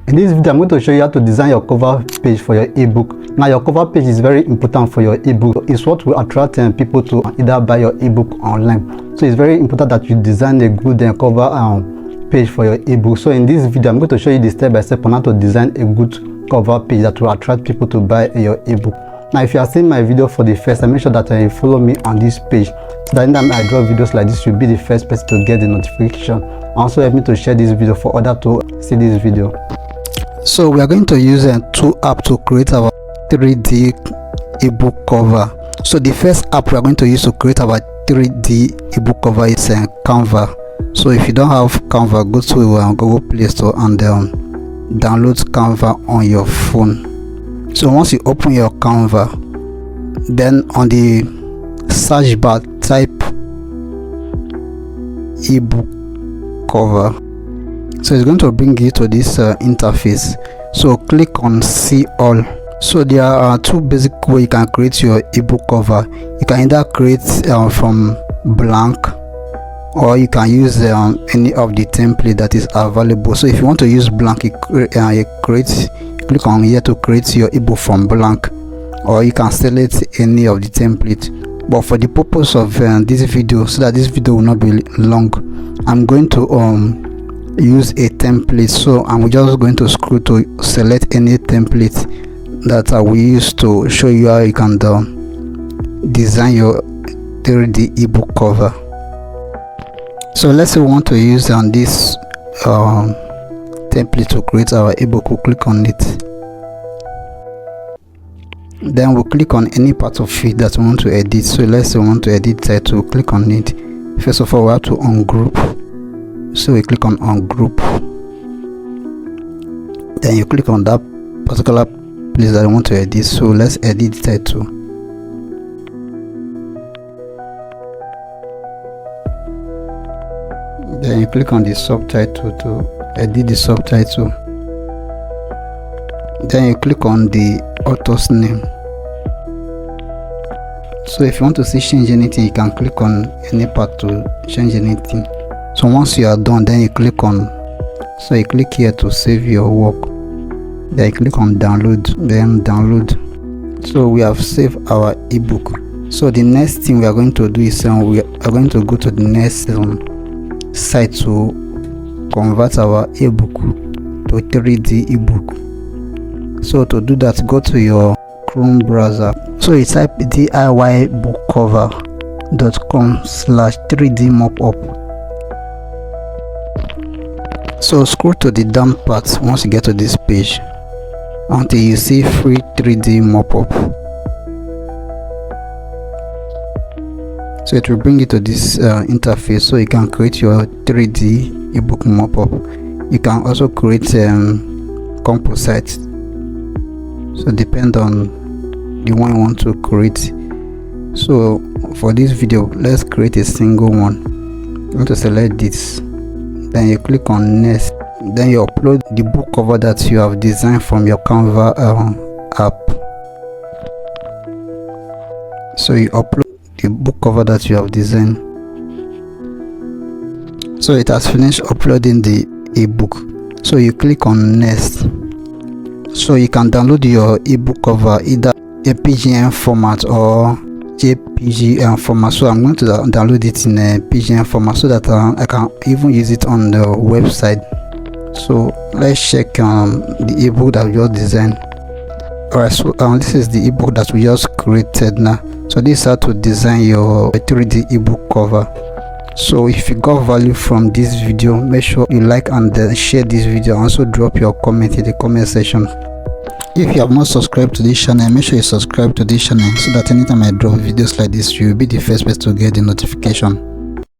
In this video, I'm going to show you how to design your cover page for your ebook. Now, your cover page is very important for your ebook. It's what will attract people to either buy your ebook online. So it's very important that you design a good cover page for your ebook. So in this video, I'm going to show you the step by step on how to design a good cover page that will attract people to buy your ebook. Now, if you are seeing my video for the first time, make sure that you follow me on this page, so that anytime I drop videos like this, you'll be the first person to get the notification. Also help me to share this video for others to see this video. So we are going to use two apps to create our 3D ebook cover. So the first app we are going to use to create our 3D ebook cover is Canva. So if you don't have Canva, go to Google Play Store and download Canva on your phone. So once you open your Canva, then on the search bar type ebook cover. So it's going to bring you to this interface. So click on see all. So there are two basic ways you can create your ebook cover. You can either create from blank, or you can use any of the template that is available. So if you want to use blank, you click on here to create your ebook from blank, or you can select any of the template. But for the purpose of this video, so that this video will not be long, I'm going to use a template. So I'm just going to scroll to select any template that I will use to show you how you can design your 3D ebook cover. So let's say we want to use this template to create our ebook. We'll click on it, then we'll click on any part of it that we want to edit. So let's say we want to edit title, click on it. First of all, we have to ungroup. So we click on ungroup, then you click on that particular place that I want to edit. So let's edit the title. Then you click on the subtitle to edit the subtitle. Then you click on the author's name. So if you want to change anything, you can click on any part to change anything. So once you are done, then you click on, so you click here to save your work. Then you click on download, then download. So we have saved our ebook. So the next thing we are going to do is we are going to go to the next site to convert our ebook to 3D ebook. So to do that, go to your Chrome browser. So you type diybookcover.com/3D mockup. So scroll to the down part once you get to this page until you see free 3D mockup. So it will bring you to this interface, so you can create your 3D ebook mockup. You can also create composite. So depend on the one you want to create. So for this video, let's create a single one. You want to select this, then you click on next, then you upload the book cover that you have designed from your Canva app. So you upload the book cover that you have designed. So it has finished uploading the ebook. So you click on next. So you can download your ebook cover either a PGN format or JPG format. So I'm going to download it in a PGN format so that I can even use it on the website. So let's check the ebook that we just designed. Alright, so this is the ebook that we just created now. So this is how to design your 3D ebook cover. So if you got value from this video, make sure you like and share this video. Also drop your comment in the comment section. If you have not subscribed to this channel, make sure you subscribe to this channel so that anytime I drop videos like this, you will be the first person to get the notification.